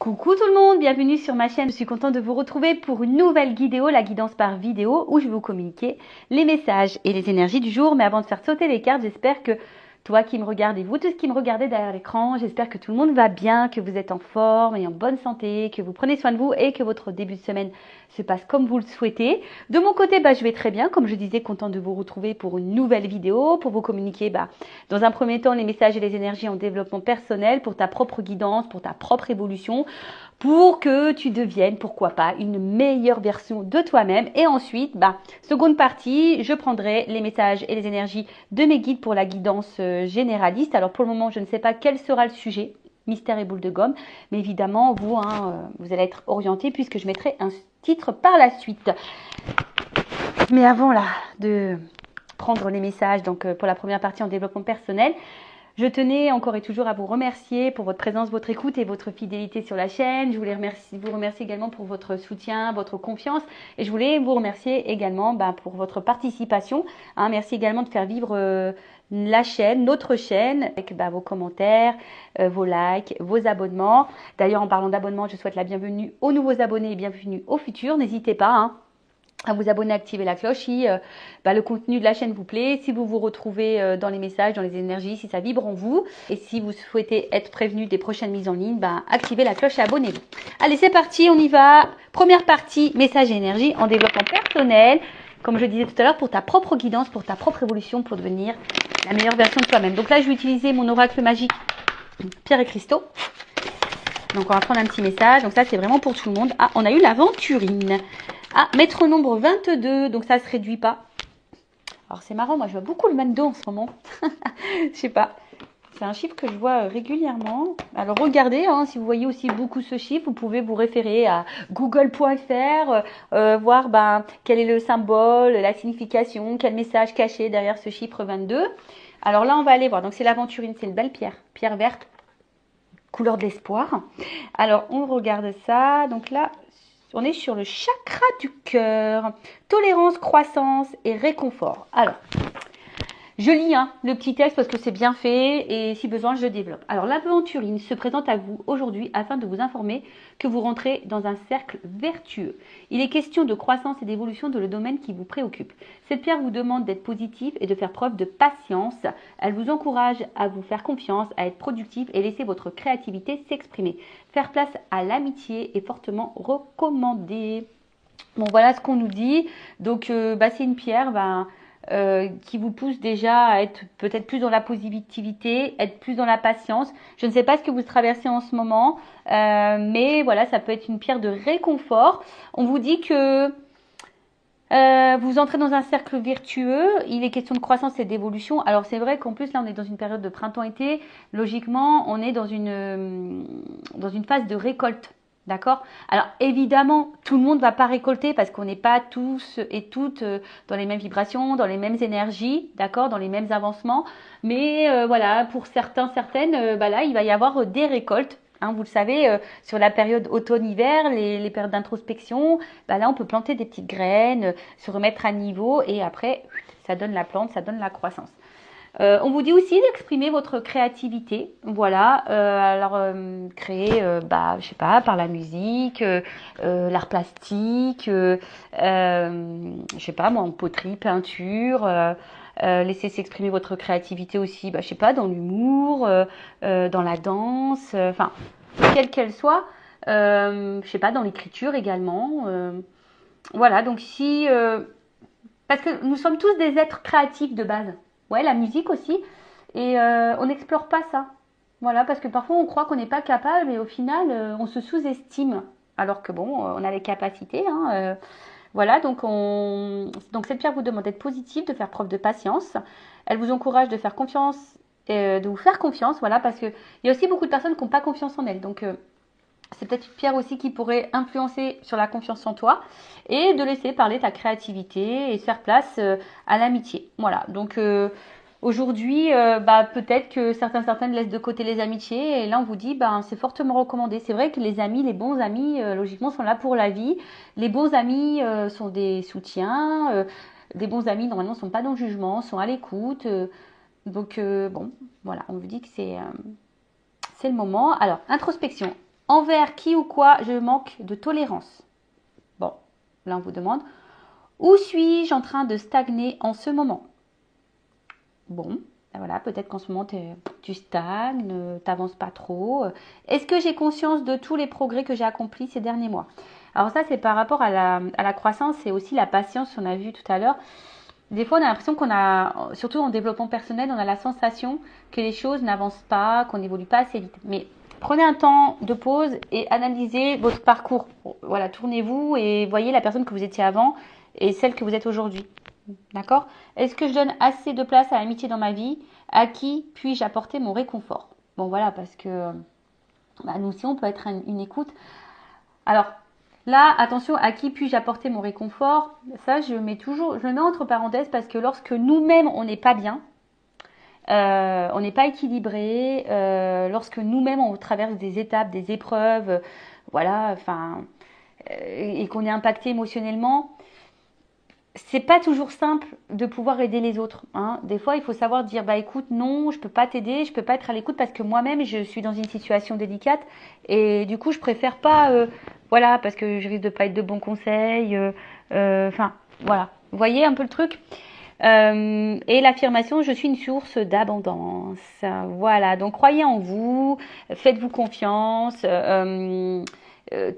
Coucou tout le monde, bienvenue sur ma chaîne. Je suis contente de vous retrouver pour une nouvelle vidéo, la guidance par vidéo, où je vais vous communiquer les messages et les énergies du jour. Mais avant de faire sauter les cartes, j'espère que toi qui me regardez, vous tous qui me regardez derrière l'écran, j'espère que tout le monde va bien, que vous êtes en forme et en bonne santé, que vous prenez soin de vous et que votre début de semaine se passe comme vous le souhaitez. De mon côté, je vais très bien, comme je disais, contente de vous retrouver pour une nouvelle vidéo, pour vous communiquer dans un premier temps les messages et les énergies en développement personnel, pour ta propre guidance, pour ta propre évolution, pour que tu deviennes, pourquoi pas, une meilleure version de toi-même. Et ensuite, seconde partie, je prendrai les messages et les énergies de mes guides pour la guidance généraliste. Alors pour le moment, je ne sais pas quel sera le sujet, mystère et boule de gomme, mais évidemment, vous allez être orienté puisque je mettrai un titre par la suite. Mais avant de prendre les messages, donc pour la première partie en développement personnel, je tenais encore et toujours à vous remercier pour votre présence, votre écoute et votre fidélité sur la chaîne. Je voulais vous remercier également pour votre soutien, votre confiance. Et je voulais vous remercier également pour votre participation. Merci également de faire vivre la chaîne, notre chaîne, avec vos commentaires, vos likes, vos abonnements. D'ailleurs, en parlant d'abonnements, je souhaite la bienvenue aux nouveaux abonnés et bienvenue aux futurs. N'hésitez pas à vous abonner, activer la cloche si le contenu de la chaîne vous plaît, si vous vous retrouvez dans les messages, dans les énergies, si ça vibre en vous. Et si vous souhaitez être prévenu des prochaines mises en ligne, activez la cloche et abonnez-vous. Allez, c'est parti, on y va. Première partie, message et énergie en développement personnel. Comme je disais tout à l'heure, pour ta propre guidance, pour ta propre évolution, pour devenir la meilleure version de toi-même. Donc là, je vais utiliser mon oracle magique Pierre et Cristaux. Donc on va prendre un petit message. Donc ça, c'est vraiment pour tout le monde. On a eu l'aventurine. Maître nombre 22, donc ça ne se réduit pas. Alors c'est marrant, moi je vois beaucoup le 22 en ce moment. Je sais pas. C'est un chiffre que je vois régulièrement. Alors regardez, si vous voyez aussi beaucoup ce chiffre, vous pouvez vous référer à google.fr, voir quel est le symbole, la signification, quel message caché derrière ce chiffre 22. Alors là, on va aller voir. Donc c'est l'aventurine, c'est une belle pierre verte, couleur de l'espoir. Alors on regarde ça. Donc là, on est sur le chakra du cœur. Tolérance, croissance et réconfort. Alors, je lis le petit texte parce que c'est bien fait et si besoin, je développe. Alors, l'aventurine se présente à vous aujourd'hui afin de vous informer que vous rentrez dans un cercle vertueux. Il est question de croissance et d'évolution dans le domaine qui vous préoccupe. Cette pierre vous demande d'être positif et de faire preuve de patience. Elle vous encourage à vous faire confiance, à être productif et laisser votre créativité s'exprimer. Faire place à l'amitié est fortement recommandé. Bon, voilà ce qu'on nous dit. Donc, c'est une pierre qui vous pousse déjà à être peut-être plus dans la positivité, être plus dans la patience. Je ne sais pas ce que vous traversez en ce moment, mais voilà, ça peut être une pierre de réconfort. On vous dit que vous entrez dans un cercle vertueux, il est question de croissance et d'évolution. Alors c'est vrai qu'en plus là on est dans une période de printemps-été, logiquement on est dans une phase de récolte. D'accord? Alors évidemment, tout le monde ne va pas récolter parce qu'on n'est pas tous et toutes dans les mêmes vibrations, dans les mêmes énergies, d'accord, dans les mêmes avancements. Mais voilà, pour certaines, là, il va y avoir des récoltes. Vous le savez, sur la période automne-hiver, les périodes d'introspection, là, on peut planter des petites graines, se remettre à niveau et après, ça donne la plante, ça donne la croissance. On vous dit aussi d'exprimer votre créativité, voilà, créer, je sais pas, par la musique, l'art plastique, je sais pas moi, en poterie, peinture, laissez s'exprimer votre créativité aussi, je sais pas, dans l'humour, dans la danse, quelle qu'elle soit, je sais pas, dans l'écriture également, voilà, donc parce que nous sommes tous des êtres créatifs de base. Ouais, la musique aussi. Et on n'explore pas ça. Voilà, parce que parfois on croit qu'on n'est pas capable et au final on se sous-estime. Alors que on a les capacités. Voilà, donc cette pierre vous demande d'être positive, de faire preuve de patience. Elle vous encourage de faire confiance, de vous faire confiance, voilà, parce qu'il y a aussi beaucoup de personnes qui n'ont pas confiance en elles. Donc c'est peut-être une pierre aussi qui pourrait influencer sur la confiance en toi et de laisser parler ta créativité et faire place à l'amitié. Voilà, donc aujourd'hui, peut-être que certaines laissent de côté les amitiés et là on vous dit, c'est fortement recommandé. C'est vrai que les amis, les bons amis, logiquement, sont là pour la vie. Les bons amis sont des soutiens. Des bons amis, normalement, ne sont pas dans le jugement, sont à l'écoute. Donc, voilà, on vous dit que c'est le moment. Alors, introspection. Envers qui ou quoi je manque de tolérance. Bon, là on vous demande. Où suis-je en train de stagner en ce moment? Bon, voilà, peut-être qu'en ce moment tu stagnes, tu n'avances pas trop. Est-ce que j'ai conscience de tous les progrès que j'ai accomplis ces derniers mois? Alors ça, c'est par rapport à la croissance et aussi la patience qu'on a vu tout à l'heure. Des fois, on a l'impression qu'on a, surtout en développement personnel, on a la sensation que les choses n'avancent pas, qu'on n'évolue pas assez vite. Mais prenez un temps de pause et analysez votre parcours. Voilà, tournez-vous et voyez la personne que vous étiez avant et celle que vous êtes aujourd'hui. D'accord? Est-ce que je donne assez de place à l'amitié dans ma vie? À qui puis-je apporter mon réconfort? Bon, voilà, parce que nous aussi, on peut être une écoute. Alors, là, attention, à qui puis-je apporter mon réconfort? Ça, je le mets entre parenthèses parce que lorsque nous-mêmes, on n'est pas bien, on n'est pas équilibré, lorsque nous-mêmes, on traverse des étapes, des épreuves, voilà, enfin, et qu'on est impacté émotionnellement, c'est pas toujours simple de pouvoir aider les autres. Hein. Des fois, il faut savoir dire bah écoute, non, je peux pas t'aider, je peux pas être à l'écoute parce que moi-même je suis dans une situation délicate et du coup je préfère pas, voilà, parce que je risque de pas être de bons conseils. Enfin, voilà. Vous voyez un peu le truc. Et l'affirmation, je suis une source d'abondance. Voilà. Donc croyez en vous, faites-vous confiance.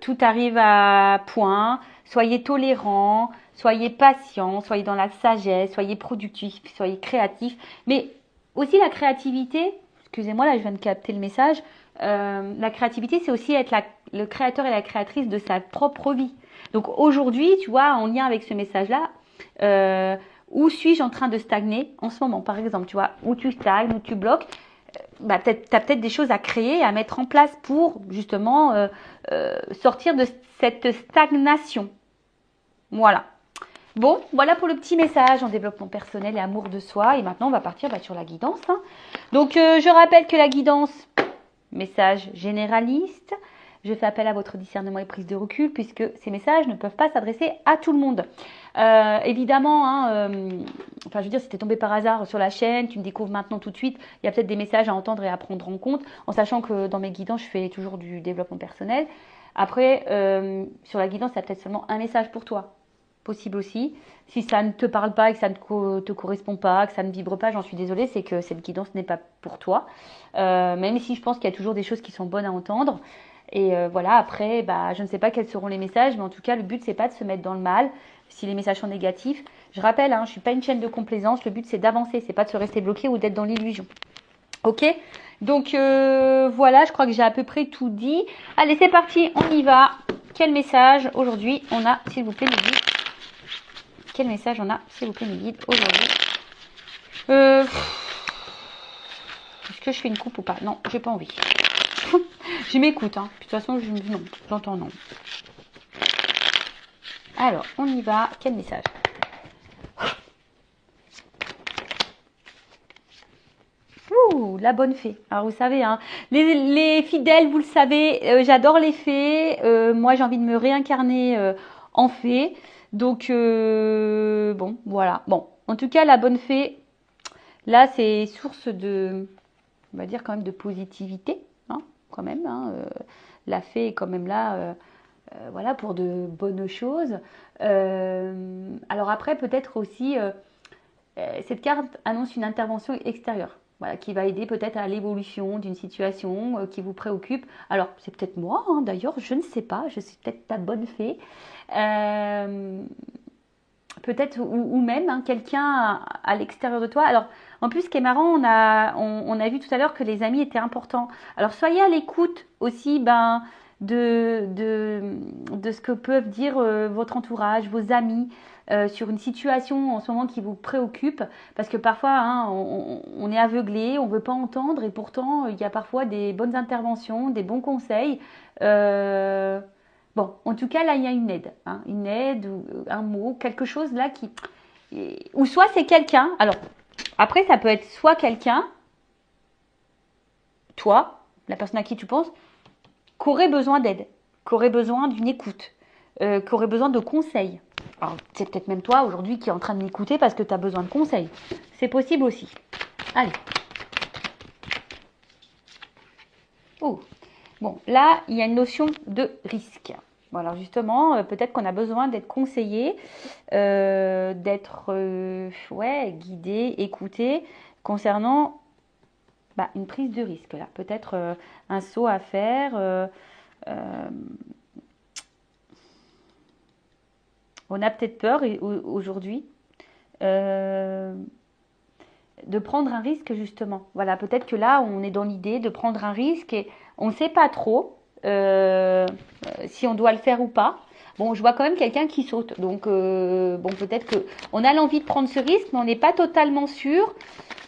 Tout arrive à point. Soyez tolérant, soyez patient, soyez dans la sagesse, soyez productif, soyez créatif. Mais aussi la créativité, excusez-moi, là je viens de capter le message, la créativité c'est aussi être le créateur et la créatrice de sa propre vie. Donc aujourd'hui, tu vois, en lien avec ce message-là, où suis-je en train de stagner en ce moment, par exemple, tu vois, où tu stagnes, où tu bloques, tu as peut-être des choses à créer, à mettre en place pour justement sortir de cette stagnation. Voilà. Bon, voilà pour le petit message en développement personnel et amour de soi. Et maintenant, on va partir sur la guidance. Hein. Donc, je rappelle que la guidance, message généraliste. Je fais appel à votre discernement et prise de recul puisque ces messages ne peuvent pas s'adresser à tout le monde. Évidemment, hein, enfin je veux dire, si tu es tombé par hasard sur la chaîne, tu me découvres maintenant tout de suite, il y a peut-être des messages à entendre et à prendre en compte, en sachant que dans mes guidances, je fais toujours du développement personnel. Après, sur la guidance, il y a peut-être seulement un message pour toi. Possible aussi. Si ça ne te parle pas et que ça ne te correspond pas, que ça ne vibre pas, j'en suis désolée, c'est que cette guidance n'est pas pour toi. Même si je pense qu'il y a toujours des choses qui sont bonnes à entendre. Et voilà, après, je ne sais pas quels seront les messages, mais en tout cas, le but, c'est pas de se mettre dans le mal si les messages sont négatifs. Je rappelle, hein, je suis pas une chaîne de complaisance, le but, c'est d'avancer, c'est pas de se rester bloqué ou d'être dans l'illusion. Ok? Donc, voilà, je crois que j'ai à peu près tout dit. Allez, c'est parti, on y va. Quel message aujourd'hui on a, s'il vous plaît, mes guides? Quel message on a, s'il vous plaît, mes guides, aujourd'hui? Est-ce que je fais une coupe ou pas? Non, j'ai pas envie. Je m'écoute, hein. De toute façon, non, j'entends non. Alors, on y va. Quel message? Ouh, la bonne fée. Alors, vous savez, hein, les fidèles, vous le savez, j'adore les fées. Moi, j'ai envie de me réincarner en fée. Donc, bon, voilà. Bon, en tout cas, la bonne fée, là, c'est source de, on va dire quand même de positivité, hein, quand même. Hein, la fée est quand même là, voilà, pour de bonnes choses. Alors après, peut-être aussi, cette carte annonce une intervention extérieure. Voilà, qui va aider peut-être à l'évolution d'une situation qui vous préoccupe. Alors, c'est peut-être moi, hein, d'ailleurs, je ne sais pas, je suis peut-être ta bonne fée. Peut-être, ou même hein, quelqu'un à l'extérieur de toi. Alors, en plus, ce qui est marrant, on a vu tout à l'heure que les amis étaient importants. Alors, soyez à l'écoute aussi de ce que peuvent dire votre entourage, vos amis, sur une situation en ce moment qui vous préoccupe, parce que parfois hein, on est aveuglé, on ne veut pas entendre, et pourtant il y a parfois des bonnes interventions, des bons conseils. Bon, en tout cas là il y a une aide ou un mot, quelque chose là qui, ou soit c'est quelqu'un. Alors après ça peut être soit quelqu'un, toi, la personne à qui tu penses, qui aurait besoin d'aide, qui aurait besoin d'une écoute, qui aurait besoin de conseils. Alors, c'est peut-être même toi aujourd'hui qui est en train de m'écouter parce que tu as besoin de conseils. C'est possible aussi. Allez. Oh. Bon, là, il y a une notion de risque. Bon, alors justement, peut-être qu'on a besoin d'être conseillé, d'être ouais, guidé, écouté concernant une prise de risque. Là, peut-être un saut à faire. Euh, on a peut-être peur aujourd'hui de prendre un risque justement. Voilà, peut-être que là, on est dans l'idée de prendre un risque et on ne sait pas trop si on doit le faire ou pas. Bon, je vois quand même quelqu'un qui saute, donc bon, peut-être que on a l'envie de prendre ce risque, mais on n'est pas totalement sûr.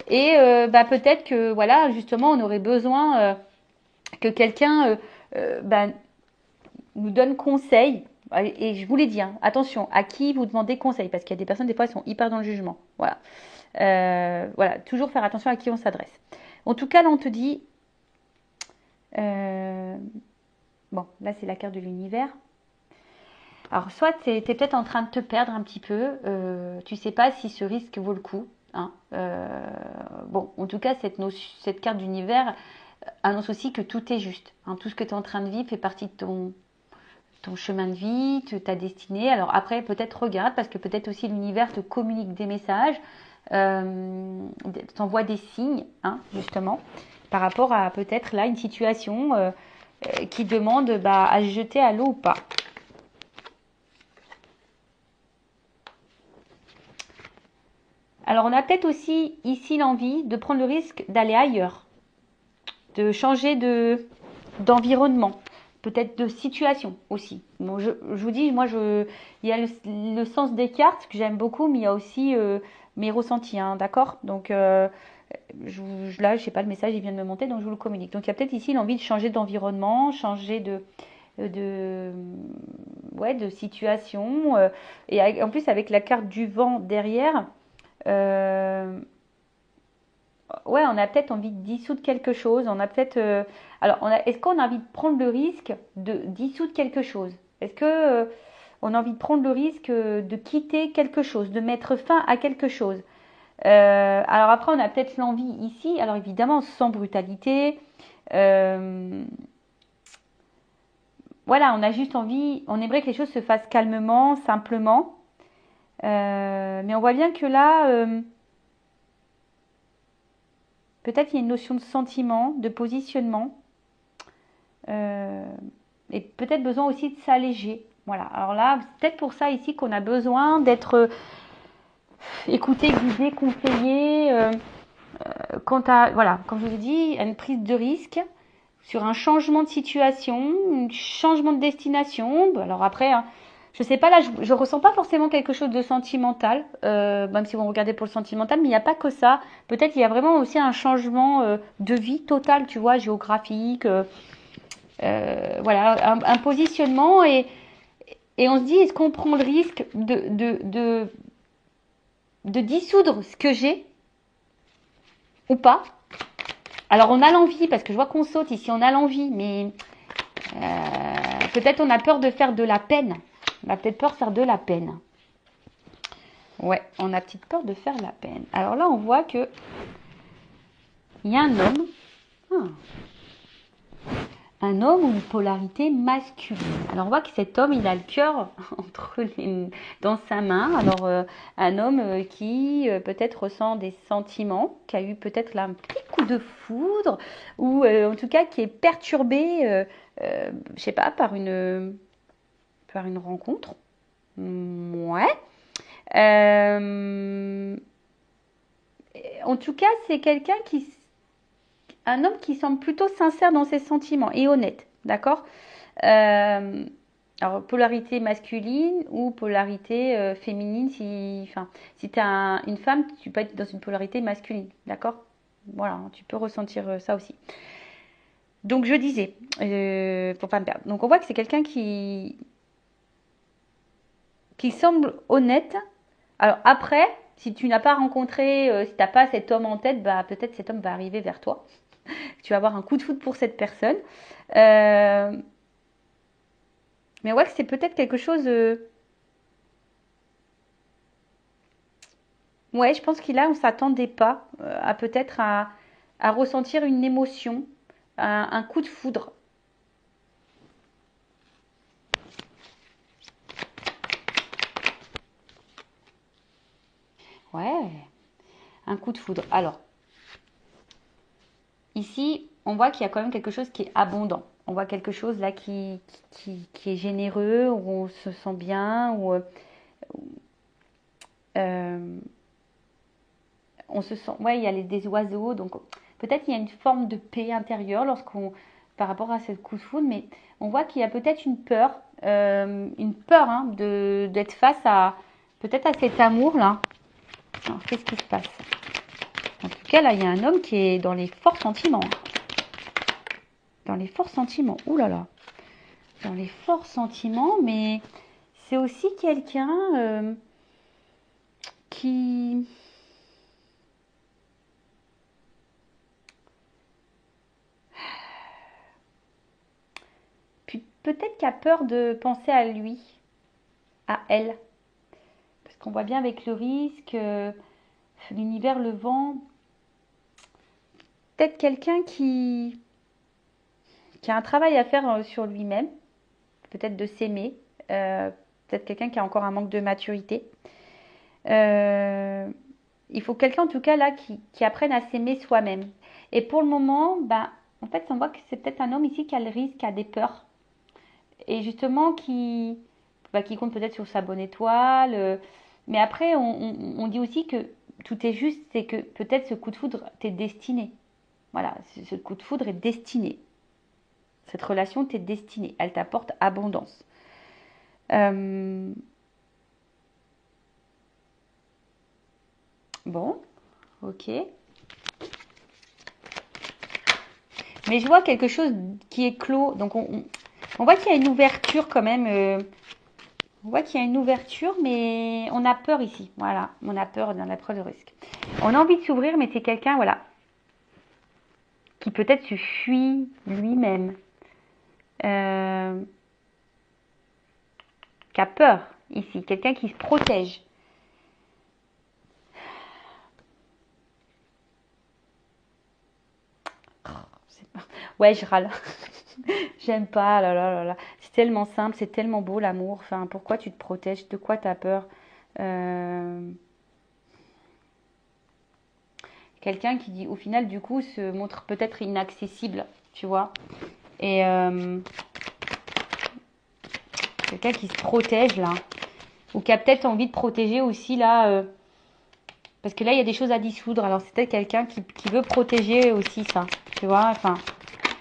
Et peut-être que voilà, justement, on aurait besoin que quelqu'un nous donne conseil. Et je vous l'ai dit, hein, attention, à qui vous demandez conseil, parce qu'il y a des personnes, des fois, elles sont hyper dans le jugement. Voilà. Voilà, toujours faire attention à qui on s'adresse. En tout cas, là, on te dit... bon, là, c'est la carte de l'univers. Alors, soit tu es peut-être en train de te perdre un petit peu. Tu sais pas si ce risque vaut le coup. Hein. Bon, en tout cas, cette carte d'univers annonce aussi que tout est juste. Hein. Tout ce que tu es en train de vivre fait partie de ton chemin de vie, ta destinée. Alors après, peut-être regarde, parce que peut-être aussi l'univers te communique des messages, t'envoie des signes, hein, justement, par rapport à peut-être là une situation qui demande à se jeter à l'eau ou pas. Alors on a peut-être aussi ici l'envie de prendre le risque d'aller ailleurs, de changer d'environnement. Peut-être de situation aussi. Bon, je vous dis, moi, il y a le sens des cartes que j'aime beaucoup, mais il y a aussi mes ressentis, hein, d'accord? Donc là, je sais pas, le message, il vient de me monter, donc je vous le communique. Donc il y a peut-être ici l'envie de changer d'environnement, changer de situation. Et en plus, avec la carte du vent derrière, euh, ouais, on a peut-être envie de dissoudre quelque chose. On a peut-être. Alors, est-ce qu'on a envie de prendre le risque de dissoudre quelque chose? Est-ce que on a envie de prendre le risque de quitter quelque chose, de mettre fin à quelque chose? Alors après, on a peut-être l'envie ici. Alors évidemment, sans brutalité. Voilà, on a juste envie. On aimerait que les choses se fassent calmement, simplement. Mais on voit bien que là. Peut-être il y a une notion de sentiment, de positionnement, et peut-être besoin aussi de s'alléger. Voilà. Alors là, c'est peut-être pour ça ici qu'on a besoin d'être écouté, guidé, conseillé. Quant à, voilà, comme je vous ai dit, à une prise de risque sur un changement de situation, un changement de destination. Alors après, hein, je sais pas, là, je ressens pas forcément quelque chose de sentimental, même si vous regardez pour le sentimental, mais il n'y a pas que ça. Peut-être il y a vraiment aussi un changement de vie total, tu vois, géographique, voilà, un positionnement et on se dit, est-ce qu'on prend le risque de dissoudre ce que j'ai ou pas? Alors on a l'envie, parce que je vois qu'on saute ici, on a l'envie, mais peut-être on a peur de faire de la peine. On a peut-être peur de faire de la peine. Ouais, on a petite peur de faire la peine. Alors là, on voit que il y a un homme. Un homme ou une polarité masculine. Alors on voit que cet homme, il a le cœur dans sa main. Alors un homme qui peut-être ressent des sentiments, qui a eu peut-être là un petit coup de foudre, ou en tout cas qui est perturbé, je sais pas, par une rencontre. Ouais. En tout cas, c'est un homme qui semble plutôt sincère dans ses sentiments et honnête, d'accord? Alors, polarité masculine ou polarité féminine, si tu es une femme, tu peux être dans une polarité masculine, d'accord? Voilà, tu peux ressentir ça aussi. Donc, je disais, pour pas me perdre. Donc, on voit que c'est quelqu'un qui semble honnête. Alors, après, si tu n'as pas rencontré, si tu n'as pas cet homme en tête, peut-être cet homme va arriver vers toi. Tu vas avoir un coup de foudre pour cette personne. Mais on voit que c'est peut-être quelque chose... Ouais, je pense qu'il a, on ne s'attendait pas à peut-être à ressentir une émotion, un coup de foudre. un coup de foudre. Alors, ici, on voit qu'il y a quand même quelque chose qui est abondant. On voit quelque chose là qui est généreux, où on se sent bien, où on se sent... Ouais, il y a des oiseaux, donc peut-être il y a une forme de paix intérieure par rapport à ce coup de foudre, mais on voit qu'il y a peut-être une peur hein, d'être face à peut-être à cet amour-là. Alors, qu'est-ce qui se passe? En tout cas, là, il y a un homme qui est dans les forts sentiments. Dans les forts sentiments. Ouh là là. Dans les forts sentiments, mais c'est aussi quelqu'un qui... Puis peut-être qui a peur de penser à lui, à elle. Parce qu'on voit bien avec le risque, l'univers, le vent. Peut-être quelqu'un qui a un travail à faire sur lui-même. Peut-être de s'aimer. Peut-être quelqu'un qui a encore un manque de maturité. Il faut quelqu'un en tout cas là qui apprenne à s'aimer soi-même. Et pour le moment, ben, en fait, on voit que c'est peut-être un homme ici qui a le risque, qui a des peurs. Et justement qui compte peut-être sur sa bonne étoile. Mais après, on dit aussi que tout est juste, c'est que peut-être ce coup de foudre t'est destiné. Voilà, ce coup de foudre est destiné. Cette relation t'est destinée. Elle t'apporte abondance. Bon, ok. Mais je vois quelque chose qui est clos. Donc on voit qu'il y a une ouverture quand même. On voit qu'il y a une ouverture, mais on a peur ici. Voilà, on a peur dans la preuve de risque. On a envie de s'ouvrir, mais c'est quelqu'un, voilà, qui peut-être se fuit lui-même. Qui a peur ici. Quelqu'un qui se protège. Ouais, je râle. J'aime pas, là, là, là, là. C'est tellement simple, c'est tellement beau l'amour. Enfin, pourquoi tu te protèges? De quoi tu as peur? Quelqu'un qui dit, au final, du coup, se montre peut-être inaccessible, tu vois. Et quelqu'un qui se protège, là. Ou qui a peut-être envie de protéger aussi, là. Parce que là, il y a des choses à dissoudre. Alors, c'est peut-être quelqu'un qui veut protéger aussi ça, tu vois. Enfin,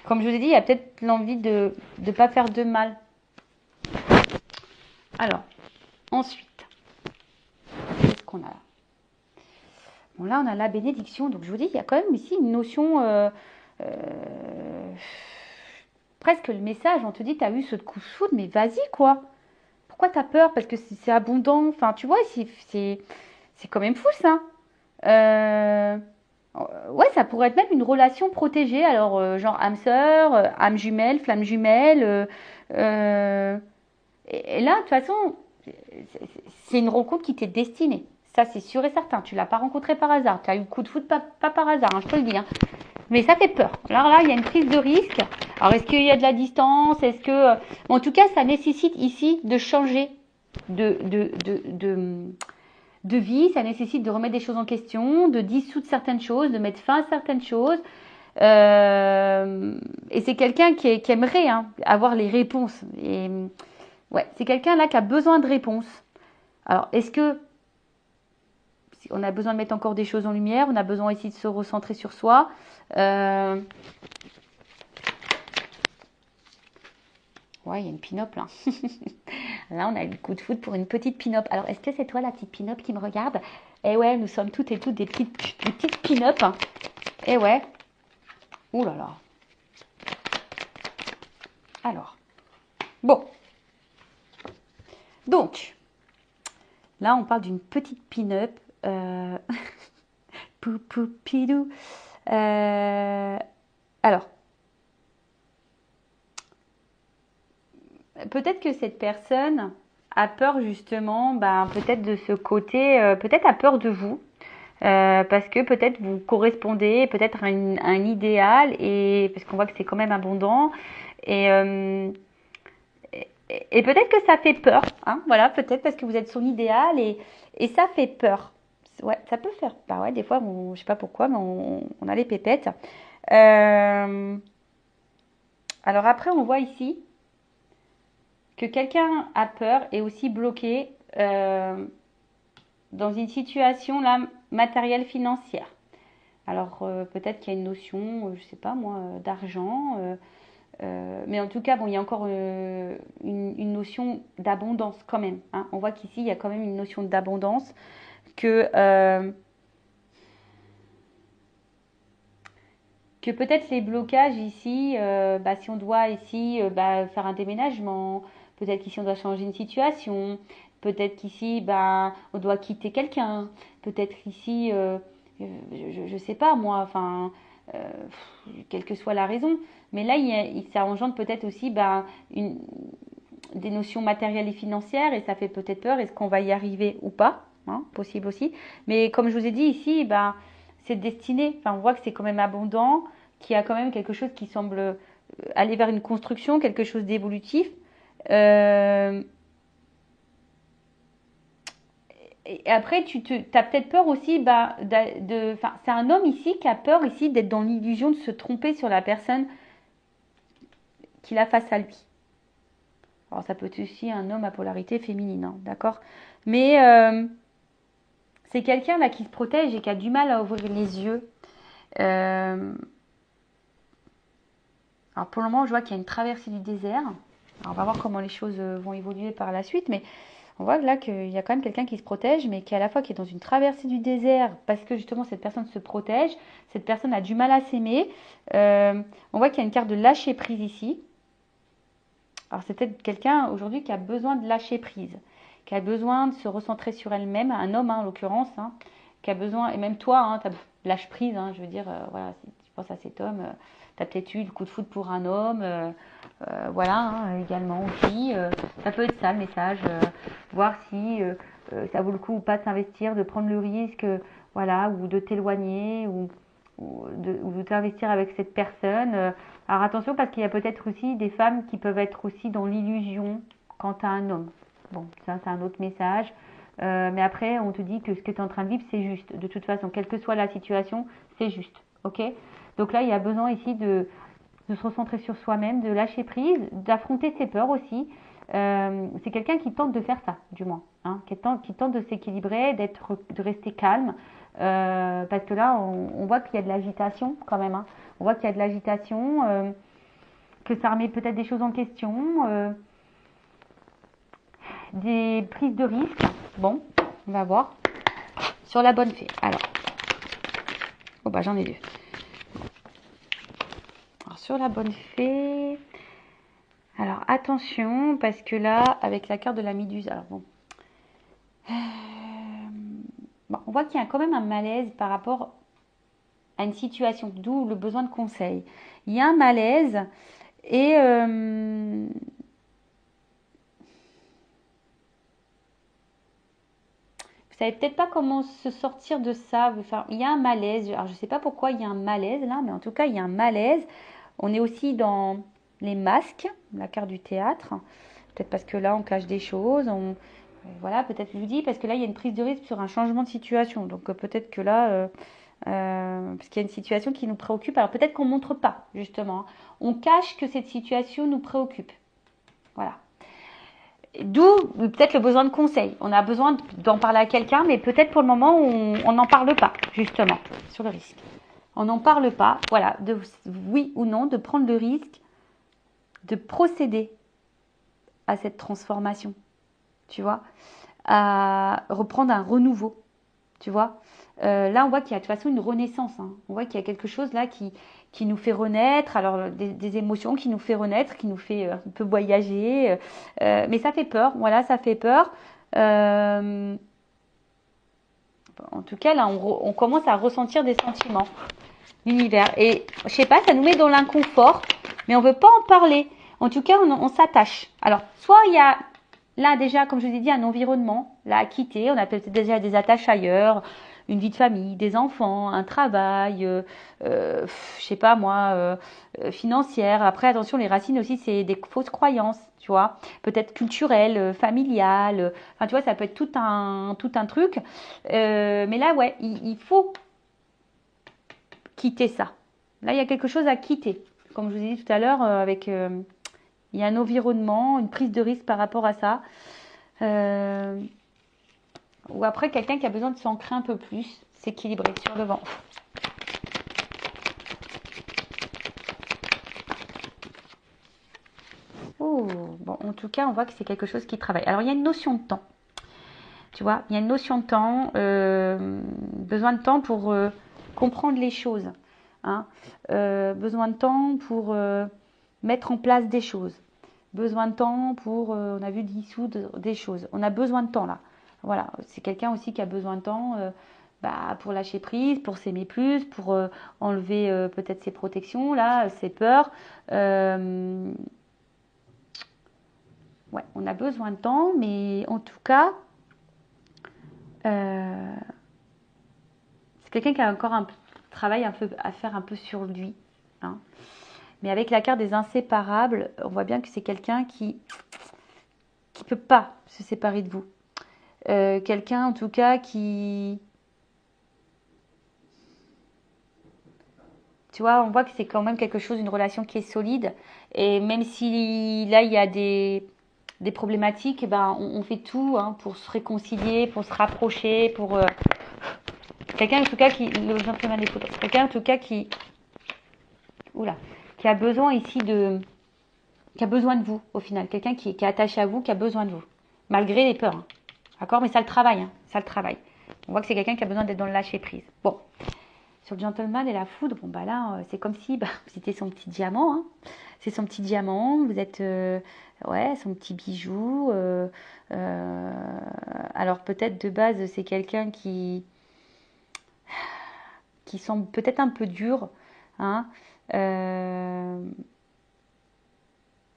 comme je vous ai dit, il y a peut-être l'envie de ne pas faire de mal. Alors, ensuite, qu'est-ce qu'on a là? Bon, là, on a la bénédiction. Donc, je vous dis, il y a quand même ici une notion... presque le message, on te dit, tu as eu ce coup de foudre, mais vas-y, quoi. Pourquoi tu as peur? Parce que c'est abondant. Enfin, tu vois, c'est quand même fou, ça. Ouais, ça pourrait être même une relation protégée. Alors, genre âme sœur, âme jumelle, flamme jumelle. Et là, de toute façon, c'est une rencontre qui t'est destinée. Ça, c'est sûr et certain. Tu l'as pas rencontré par hasard. Tu as eu le coup de foudre pas par hasard, hein, je te le dis. Hein. Mais ça fait peur. Alors là, il y a une prise de risque. Alors, est-ce qu'il y a de la distance? Est-ce que... En tout cas, ça nécessite ici de changer de vie. Ça nécessite de remettre des choses en question, de dissoudre certaines choses, de mettre fin à certaines choses. Et c'est quelqu'un qui aimerait avoir les réponses. Et ouais, c'est quelqu'un là qui a besoin de réponses. Alors, est-ce que on a besoin de mettre encore des choses en lumière? On a besoin ici de se recentrer sur soi. Ouais, il y a une pin-up là. Là, on a eu le coup de foudre pour une petite pin-up. Alors, est-ce que c'est toi la petite pin-up qui me regarde? Eh ouais, nous sommes toutes et toutes des petites pin-up. Eh ouais. Ouh là là. Alors. Bon. Donc. Là, on parle d'une petite pin-up. Poupou-pidou. Alors. Peut-être que cette personne a peur justement, peut-être de ce côté, peut-être a peur de vous, parce que peut-être vous correspondez peut-être à un idéal, et parce qu'on voit que c'est quand même abondant, et, peut-être que ça fait peur, hein, voilà, peut-être parce que vous êtes son idéal, et ça fait peur. Ouais, ça peut faire. Bah ouais, des fois, je sais pas pourquoi, mais on a les pépettes. Euh, alors après, on voit ici que quelqu'un a peur et aussi bloqué dans une situation là matérielle financière. Alors peut-être qu'il y a une notion, je sais pas moi, d'argent, mais en tout cas, bon, il y a encore une notion d'abondance quand même, hein. On voit qu'ici, il y a quand même une notion d'abondance que peut-être les blocages ici, bah, si on doit ici bah, faire un déménagement, peut-être qu'ici on doit changer une situation, peut-être qu'ici bah, on doit quitter quelqu'un, peut-être ici, je sais pas moi, enfin, euh, quelle que soit la raison, mais là ça engendre peut-être aussi bah, des notions matérielles et financières et ça fait peut-être peur, est-ce qu'on va y arriver ou pas, hein, possible aussi, mais comme je vous ai dit ici, bah, c'est destiné, enfin on voit que c'est quand même abondant, qu'il y a quand même quelque chose qui semble aller vers une construction, quelque chose d'évolutif. Euh, et après, as peut-être peur aussi, bah, c'est un homme ici qui a peur ici d'être dans l'illusion de se tromper sur la personne qu'il a face à lui. Alors ça peut être aussi un homme à polarité féminine, hein, d'accord. Mais c'est quelqu'un là qui se protège et qui a du mal à ouvrir les yeux. Euh, alors pour le moment, je vois qu'il y a une traversée du désert. Alors on va voir comment les choses vont évoluer par la suite, mais on voit là qu'il y a quand même quelqu'un qui se protège, mais qui à la fois qui est dans une traversée du désert, parce que justement cette personne se protège, cette personne a du mal à s'aimer. On voit qu'il y a une carte de lâcher prise ici. Alors c'est peut-être quelqu'un aujourd'hui qui a besoin de lâcher prise, qui a besoin de se recentrer sur elle-même, un homme hein, en l'occurrence, hein, qui a besoin, et même toi, hein, lâche prise, hein, je veux dire, voilà, si tu penses à cet homme, tu as peut-être eu le coup de foudre pour un homme, voilà, hein, également aussi, ça peut être ça le message, voir si ça vaut le coup ou pas de s'investir, de prendre le risque, voilà, ou de t'éloigner, ou de t'investir avec cette personne. Alors attention parce qu'il y a peut-être aussi des femmes qui peuvent être aussi dans l'illusion quant à un homme. Bon, ça c'est un autre message. Mais après, on te dit que ce que tu es en train de vivre, c'est juste. De toute façon, quelle que soit la situation, c'est juste. Ok. Donc là, il y a besoin ici de se recentrer sur soi-même, de lâcher prise, d'affronter ses peurs aussi. C'est quelqu'un qui tente de faire ça, du moins, hein, qui tente de s'équilibrer, de rester calme, parce que là, on voit qu'il y a de l'agitation quand même, hein. On voit qu'il y a de l'agitation, que ça remet peut-être des choses en question, des prises de risques. Bon, on va voir sur la bonne fée. Alors, oh bah j'en ai deux. Alors sur la bonne fée. Alors attention, parce que là, avec la carte de la Méduse, alors bon. Bon, on voit qu'il y a quand même un malaise par rapport à une situation, d'où le besoin de conseil. Il y a un malaise et vous savez peut-être pas comment se sortir de ça. Enfin, il y a un malaise. Alors je ne sais pas pourquoi il y a un malaise là, mais en tout cas il y a un malaise. On est aussi dans les masques, la carte du théâtre. Peut-être parce que là on cache des choses. Voilà, peut-être je vous dis parce que là il y a une prise de risque sur un changement de situation. Donc peut-être que là, parce qu'il y a une situation qui nous préoccupe. Alors peut-être qu'on ne montre pas justement, hein. On cache que cette situation nous préoccupe. Voilà. D'où peut-être le besoin de conseil. On a besoin d'en parler à quelqu'un, mais peut-être pour le moment, on n'en parle pas, justement, sur le risque. On n'en parle pas, voilà, de oui ou non, de prendre le risque de procéder à cette transformation, tu vois, à reprendre un renouveau, tu vois. Là, on voit qu'il y a de toute façon une renaissance, hein. On voit qu'il y a quelque chose là qui nous fait renaître, alors des émotions qui nous fait renaître, qui nous fait un peu voyager, mais ça fait peur, voilà, ça fait peur. En tout cas, là, on commence à ressentir des sentiments, l'univers. Et je sais pas, ça nous met dans l'inconfort, mais on veut pas en parler. En tout cas, on s'attache. Alors, soit il y a là déjà, comme je vous ai dit, un environnement là à quitter. On a peut-être déjà des attaches ailleurs. une vie de famille, des enfants, un travail, je sais pas moi, financière. Après, attention, les racines aussi, c'est des fausses croyances, tu vois. Peut-être culturelles, familiales. Enfin, tu vois, ça peut être tout un truc. Mais là, ouais, il faut quitter ça. Là, il y a quelque chose à quitter. Comme je vous ai dit tout à l'heure, il y a un environnement, une prise de risque par rapport à ça. Ou après, quelqu'un qui a besoin de s'ancrer un peu plus, s'équilibrer sur le vent. Oh, bon, en tout cas, on voit que c'est quelque chose qui travaille. Alors, il y a une notion de temps. Tu vois, il y a une notion de temps, besoin de temps pour comprendre les choses. Hein. Besoin de temps pour mettre en place des choses. Besoin de temps pour, on a vu, dissoudre des choses. On a besoin de temps là. Voilà, c'est quelqu'un aussi qui a besoin de temps pour lâcher prise, pour s'aimer plus, pour enlever peut-être ses protections, là, ses peurs. Ouais, on a besoin de temps, mais en tout cas, c'est quelqu'un qui a encore un travail un peu à faire un peu sur lui. Hein. Mais avec la carte des inséparables, on voit bien que c'est quelqu'un qui peut pas se séparer de vous. Quelqu'un en tout cas qui... Tu vois, on voit que c'est quand même quelque chose, une relation qui est solide. Et même si là, il y a des problématiques, eh ben, on fait tout hein, pour se réconcilier, pour se rapprocher, pour... quelqu'un en tout cas qui... Le gentleman des photos. Quelqu'un en tout cas qui... Oula. Qui a besoin ici de... Qui a besoin de vous, au final. Quelqu'un qui est attaché à vous, qui a besoin de vous. Malgré les peurs. Hein. D'accord. Mais ça le travaille. Hein. Ça le travaille. On voit que c'est quelqu'un qui a besoin d'être dans le lâcher-prise. Bon. Sur le gentleman et la foudre, bon bah là, c'est comme si c'était son petit diamant. Hein. C'est son petit diamant. Vous êtes... ouais, son petit bijou. Alors peut-être de base, c'est quelqu'un qui semble peut-être un peu dur. Hein.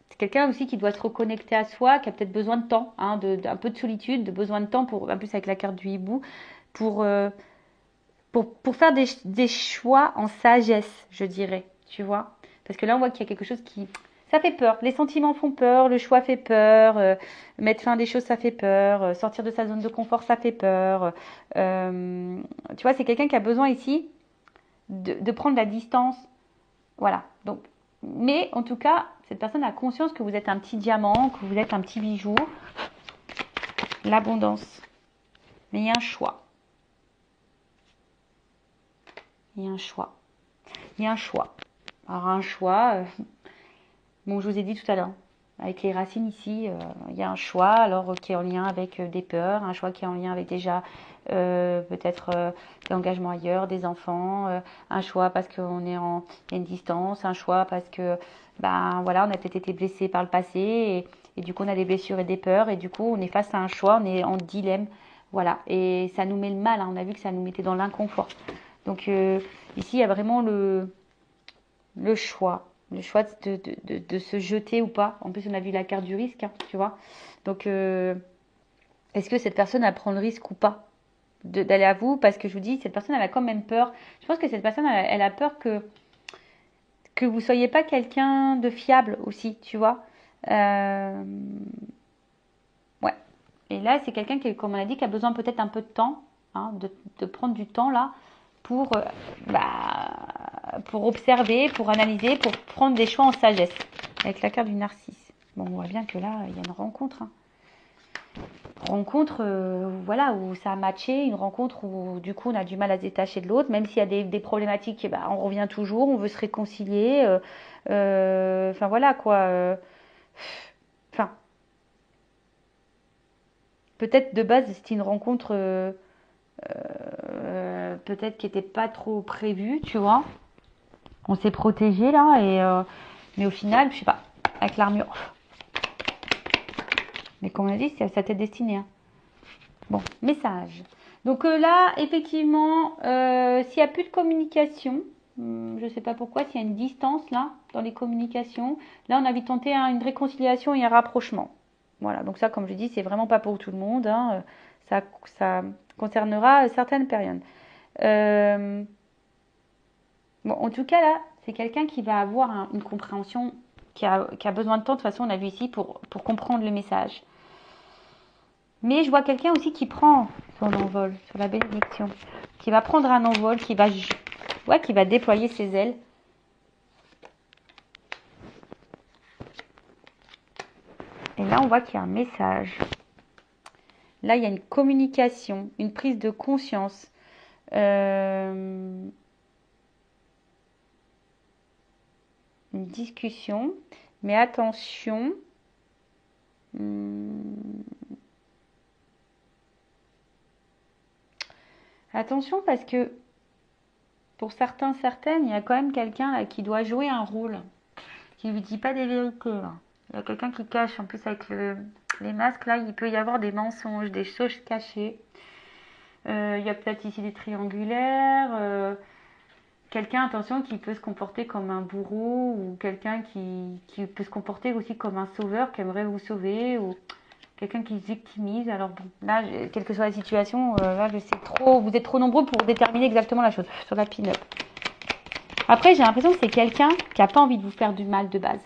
C'est quelqu'un aussi qui doit se reconnecter à soi, qui a peut-être besoin de temps, hein, un peu de solitude, de besoin de temps pour, en plus avec la carte du hibou, pour, pour faire des choix en sagesse, je dirais, tu vois. Parce que là, on voit qu'il y a quelque chose qui... Ça fait peur. Les sentiments font peur, le choix fait peur, mettre fin à des choses, ça fait peur, sortir de sa zone de confort, ça fait peur. Tu vois, c'est quelqu'un qui a besoin ici de prendre la distance. Voilà. Donc, mais en tout cas, cette personne a conscience que vous êtes un petit diamant, que vous êtes un petit bijou. L'abondance. Mais il y a un choix. Il y a un choix. Il y a un choix. Alors un choix, bon je vous ai dit tout à l'heure, avec les racines ici, il y a un choix alors qui est en lien avec des peurs, un choix qui est en lien avec déjà peut-être l'engagement ailleurs, des enfants, un choix parce qu'on est en il y a une distance, un choix parce que ben voilà on a peut-être été blessé par le passé et du coup on a des blessures et des peurs et du coup on est face à un choix, on est en dilemme, voilà et ça nous met le mal, hein, on a vu que ça nous mettait dans l'inconfort. Donc ici il y a vraiment le choix de se jeter ou pas. En plus, on a vu la carte du risque, hein, tu vois. Donc, est-ce que cette personne, elle prend le risque ou pas d'aller à vous? Parce que je vous dis, cette personne, elle a quand même peur. Je pense que cette personne, elle a peur que vous soyez pas quelqu'un de fiable aussi, tu vois. Ouais. Et là, c'est quelqu'un qui, comme on a dit, qui a besoin peut-être un peu de temps, hein, de prendre du temps là pour, pour observer, pour analyser, pour prendre des choix en sagesse. Avec la carte du narcisse. Bon, on voit bien que là, il y a une rencontre. Hein. Rencontre, voilà, où ça a matché, une rencontre où du coup on a du mal à se détacher de l'autre, même s'il y a des problématiques, on revient toujours, on veut se réconcilier. Enfin voilà quoi. Enfin, peut-être de base c'était une rencontre peut-être qui n'était pas trop prévue, tu vois. On s'est protégé là, mais au final, je sais pas, avec l'armure. Mais comme on a dit, c'est à sa tête destinée. Hein. Bon, message. Donc là, effectivement, s'il n'y a plus de communication, je ne sais pas pourquoi, s'il y a une distance là, dans les communications, là on a envie de tenter une réconciliation et un rapprochement. Voilà, donc ça, comme je dis, c'est vraiment pas pour tout le monde. Hein. Ça concernera certaines périodes. Bon, en tout cas, là, c'est quelqu'un qui va avoir une compréhension, qui a besoin de temps. De toute façon, on a vu ici, pour comprendre le message. Mais je vois quelqu'un aussi qui prend son envol sur la bénédiction, qui va prendre un envol, qui va déployer ses ailes. Et là, on voit qu'il y a un message. Là, il y a une communication, une prise de conscience. Une discussion. Mais attention. Attention parce que pour certains, certaines, il y a quand même quelqu'un là qui doit jouer un rôle, qui ne lui dit pas des vérités. Là. Il y a quelqu'un qui cache. En plus, avec les masques, là, il peut y avoir des mensonges, des choses cachées. Il y a peut-être ici des triangulaires. Quelqu'un, attention, qui peut se comporter comme un bourreau ou quelqu'un qui peut se comporter aussi comme un sauveur qui aimerait vous sauver ou quelqu'un qui se victimise. Alors bon, là, quelle que soit la situation, là, je sais trop, vous êtes trop nombreux pour déterminer exactement la chose sur la pin-up. Après, j'ai l'impression que c'est quelqu'un qui n'a pas envie de vous faire du mal de base.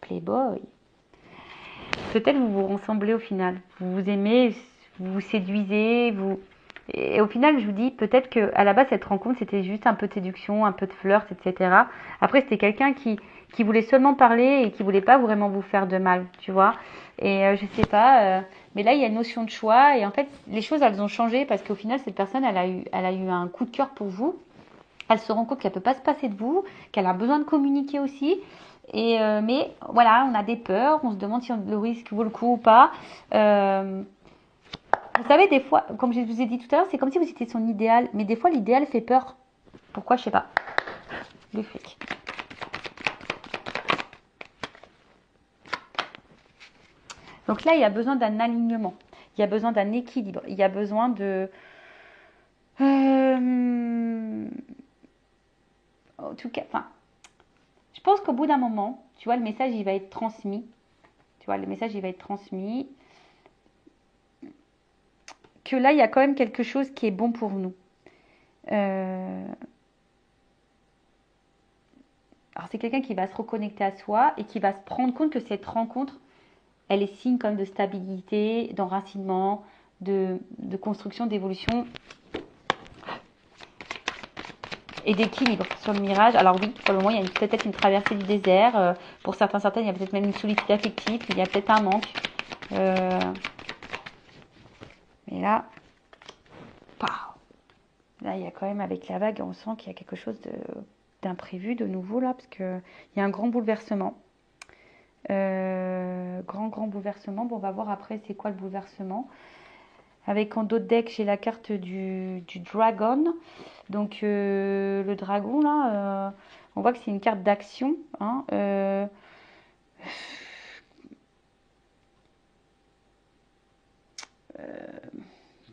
Playboy. Peut-être vous vous ressemblez au final. Vous vous aimez, vous vous séduisez, Et au final, je vous dis, peut-être qu'à la base, cette rencontre, c'était juste un peu de séduction, un peu de flirt, etc. Après, c'était quelqu'un qui voulait seulement parler et qui voulait pas vraiment vous faire de mal, tu vois. Et je sais pas, mais là, il y a une notion de choix. Et en fait, les choses, elles ont changé parce qu'au final, cette personne, elle a eu un coup de cœur pour vous. Elle se rend compte qu'elle peut pas se passer de vous, qu'elle a besoin de communiquer aussi. Et mais voilà, on a des peurs, on se demande si le risque vaut le coup ou pas. Vous savez, des fois, comme je vous ai dit tout à l'heure, c'est comme si vous étiez son idéal. Mais des fois, l'idéal fait peur. Pourquoi? Je sais pas. Le fric. Donc là, il y a besoin d'un alignement. Il y a besoin d'un équilibre. Il y a besoin de... En tout cas, enfin, je pense qu'au bout d'un moment, tu vois, le message, il va être transmis. Tu vois, le message, il va être transmis. Que là, il y a quand même quelque chose qui est bon pour nous. Alors, c'est quelqu'un qui va se reconnecter à soi et qui va se rendre compte que cette rencontre, elle est signe comme de stabilité, d'enracinement, de construction, d'évolution et d'équilibre sur le mirage. Alors oui, pour le moment, il y a peut-être une traversée du désert. Pour certains, certaines, il y a peut-être même une solitude affective. Il y a peut-être un manque. Mais là, là, il y a quand même, avec la vague, on sent qu'il y a quelque chose d'imprévu de nouveau là, parce qu'il y a un grand bouleversement. Grand bouleversement. Bon, on va voir après c'est quoi le bouleversement. Avec en dos de deck, j'ai la carte du dragon. Donc le dragon là, on voit que c'est une carte d'action. Hein,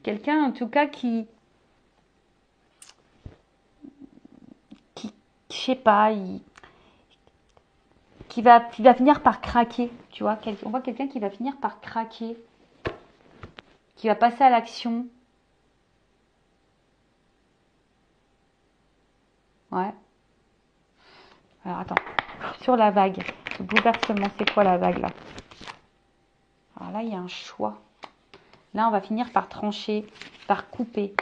quelqu'un en tout cas qui je sais pas, qui va finir par craquer, tu vois. On voit quelqu'un qui va finir par craquer, qui va passer à l'action. Ouais. Alors attends, sur la vague, le bouleversement, c'est quoi la vague là? Alors là, il y a un choix. Là, on va finir par trancher, par couper.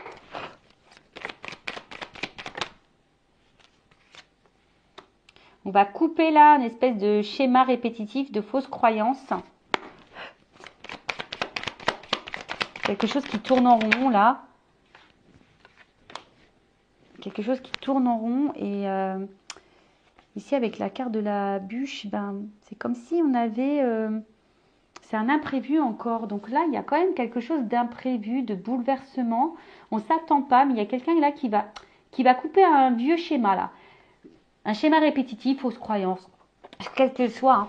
On va couper là une espèce de schéma répétitif de fausses croyances. Quelque chose qui tourne en rond là. Quelque chose qui tourne en rond. Et ici avec la carte de la bûche, ben, c'est comme si on avait... c'est un imprévu encore. Donc là, il y a quand même quelque chose d'imprévu, de bouleversement. On ne s'attend pas, mais il y a quelqu'un là qui va couper un vieux schéma là. Un schéma répétitif, fausse croyance, quel qu'elle soit. Hein.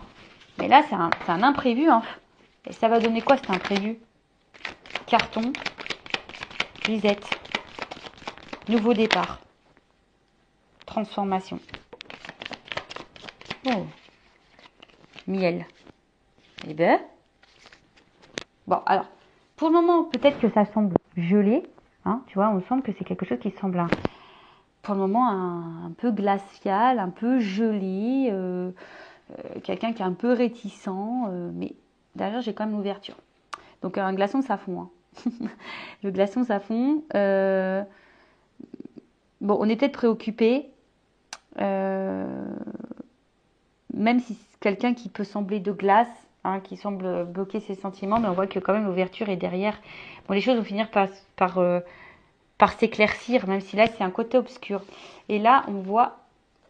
Mais là, c'est un imprévu. Hein. Et ça va donner quoi cet imprévu? Carton, lisette, nouveau départ, transformation. Oh, miel. Eh ben, bon, alors, pour le moment, peut-être que ça semble gelé. Hein, tu vois, on sent que c'est quelque chose qui semble pour le moment un peu glacial, un peu gelé, quelqu'un qui est un peu réticent, mais derrière j'ai quand même l'ouverture. Donc un glaçon ça fond. Hein. Le glaçon ça fond. Bon, on est peut-être préoccupé, même si c'est quelqu'un qui peut sembler de glace, hein, qui semble bloquer ses sentiments, mais on voit que quand même l'ouverture est derrière. Bon, les choses vont finir par s'éclaircir, même si là c'est un côté obscur. Et là on voit,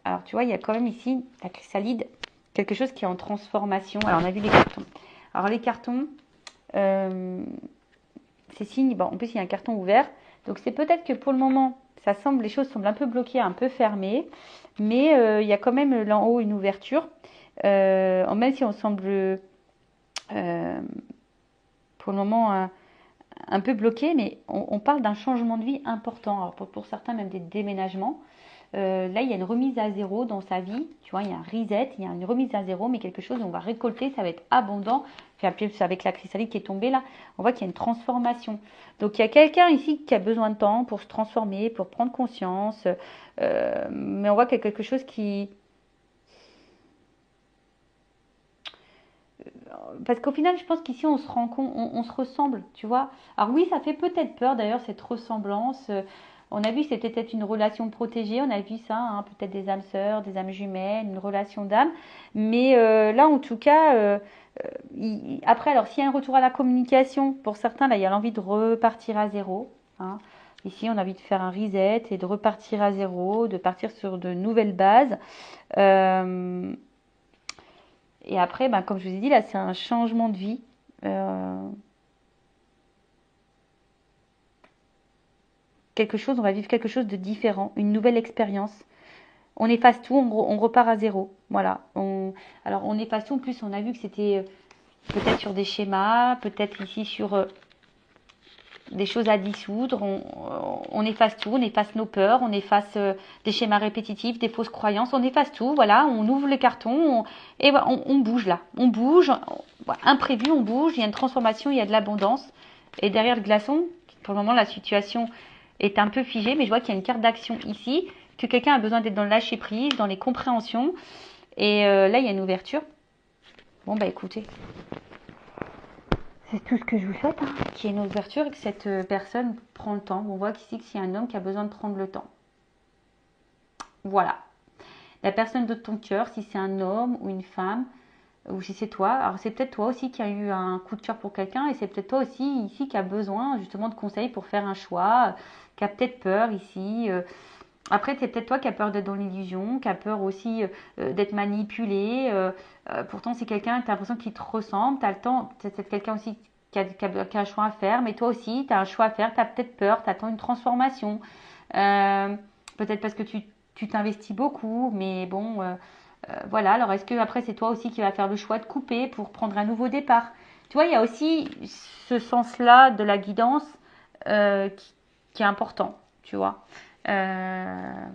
alors tu vois, il y a quand même ici la chrysalide, quelque chose qui est en transformation. Alors on a vu les cartons. Alors les cartons, c'est signe, bon, en plus il y a un carton ouvert, donc c'est peut-être que pour le moment, les choses semblent un peu bloquées, un peu fermées, mais il y a quand même là en haut une ouverture, même si on semble pour le moment un peu bloqué, mais on parle d'un changement de vie important. Alors pour certains, même des déménagements. Là, il y a une remise à zéro dans sa vie. Tu vois, il y a un reset, il y a une remise à zéro, mais quelque chose où on va récolter, ça va être abondant. Puis avec la chrysalide qui est tombée là, on voit qu'il y a une transformation. Donc, il y a quelqu'un ici qui a besoin de temps pour se transformer, pour prendre conscience. Mais on voit qu'il y a quelque chose qui... Parce qu'au final, je pense qu'ici, on se rend compte, on se ressemble, tu vois. Alors oui, ça fait peut-être peur, d'ailleurs, cette ressemblance. On a vu que c'était peut-être une relation protégée, on a vu ça, hein, peut-être des âmes sœurs, des âmes jumelles, une relation d'âme. Mais là, en tout cas, après, alors s'il y a un retour à la communication, pour certains, là, il y a l'envie de repartir à zéro. Hein. Ici, on a envie de faire un reset et de repartir à zéro, de partir sur de nouvelles bases. Euh, et après, ben, comme je vous ai dit, là, c'est un changement de vie. On va vivre quelque chose de différent, une nouvelle expérience. On efface tout, on repart à zéro. Voilà. Alors on efface tout. En plus, on a vu que c'était peut-être sur des schémas, peut-être ici sur des choses à dissoudre. On efface tout, on efface nos peurs, on efface des schémas répétitifs, des fausses croyances. On efface tout. Voilà. On ouvre les cartons et voilà, on bouge là. On bouge. Imprévu, on bouge. Il y a une transformation, il y a de l'abondance. Et derrière le glaçon, pour le moment, la situation est un peu figée, mais je vois qu'il y a une carte d'action ici, que quelqu'un a besoin d'être dans le lâcher prise, dans les compréhensions. Et là, il y a une ouverture. Bon, bah écoutez, c'est tout ce que je vous souhaite, hein, qu'il y ait une ouverture et que cette personne prend le temps. On voit qu'ici, que c'est un homme qui a besoin de prendre le temps. Voilà. La personne de ton cœur, si c'est un homme ou une femme, ou si c'est toi, alors c'est peut-être toi aussi qui a eu un coup de cœur pour quelqu'un et c'est peut-être toi aussi ici qui a besoin justement de conseils pour faire un choix, qui a peut-être peur ici. Après, c'est peut-être toi qui as peur d'être dans l'illusion, qui a peur aussi d'être manipulé. Pourtant, c'est quelqu'un, tu as l'impression qu'il te ressemble, tu as le temps, c'est quelqu'un aussi qui a un choix à faire, mais toi aussi, tu as un choix à faire, tu as peut-être peur, tu attends une transformation. Peut-être parce que tu t'investis beaucoup, mais bon, voilà. Alors, est-ce que après, c'est toi aussi qui vas faire le choix de couper pour prendre un nouveau départ? Tu vois, il y a aussi ce sens-là de la guidance qui est important, tu vois. Euh,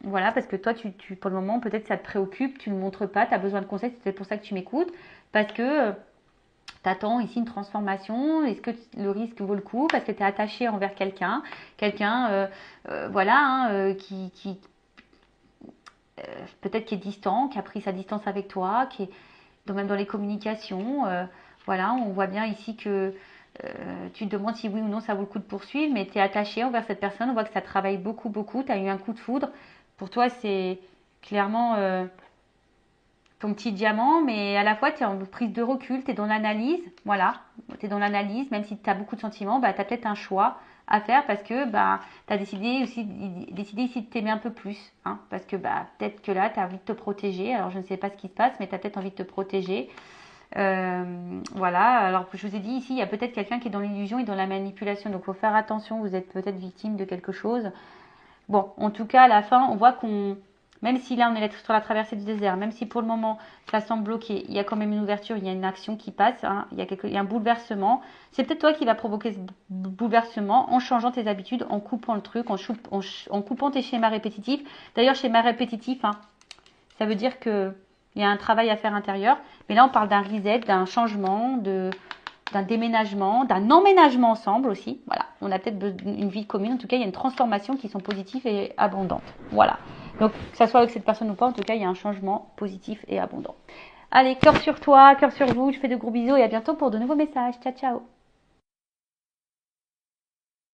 voilà, parce que toi, pour le moment, peut-être ça te préoccupe, tu ne le montres pas, tu as besoin de conseils, c'est peut-être pour ça que tu m'écoutes, parce que tu attends ici une transformation, est-ce que le risque vaut le coup, parce que tu es attaché envers quelqu'un, voilà, hein, qui peut-être qui est distant, qui a pris sa distance avec toi, qui est même dans les communications, voilà, on voit bien ici que tu te demandes si oui ou non ça vaut le coup de poursuivre, mais tu es attaché envers cette personne, on voit que ça travaille beaucoup, beaucoup, tu as eu un coup de foudre. Pour toi, c'est clairement ton petit diamant, mais à la fois, tu es en prise de recul, tu es dans l'analyse, voilà, tu es dans l'analyse, même si tu as beaucoup de sentiments, bah, tu as peut-être un choix à faire parce que bah, tu as décidé ici de t'aimer un peu plus, hein, parce que bah, peut-être que là, tu as envie de te protéger, alors je ne sais pas ce qui se passe, mais tu as peut-être envie de te protéger. Voilà, alors je vous ai dit ici, il y a peut-être quelqu'un qui est dans l'illusion et dans la manipulation, donc il faut faire attention, vous êtes peut-être victime de quelque chose. Bon, en tout cas, à la fin, on voit même si là on est sur la traversée du désert, même si pour le moment ça semble bloqué, il y a quand même une ouverture, il y a une action qui passe, hein, il y a un bouleversement. C'est peut-être toi qui vas provoquer ce bouleversement en changeant tes habitudes, en coupant le truc, en coupant tes schémas répétitifs. D'ailleurs, schéma répétitif, hein, ça veut dire que il y a un travail à faire intérieur. Mais là, on parle d'un reset, d'un changement, d'un déménagement, d'un emménagement ensemble aussi. Voilà, on a peut-être une vie commune. En tout cas, il y a une transformation qui sont positives et abondantes. Voilà. Donc, que ça soit avec cette personne ou pas, en tout cas, il y a un changement positif et abondant. Allez, cœur sur toi, cœur sur vous. Je fais de gros bisous et à bientôt pour de nouveaux messages. Ciao, ciao.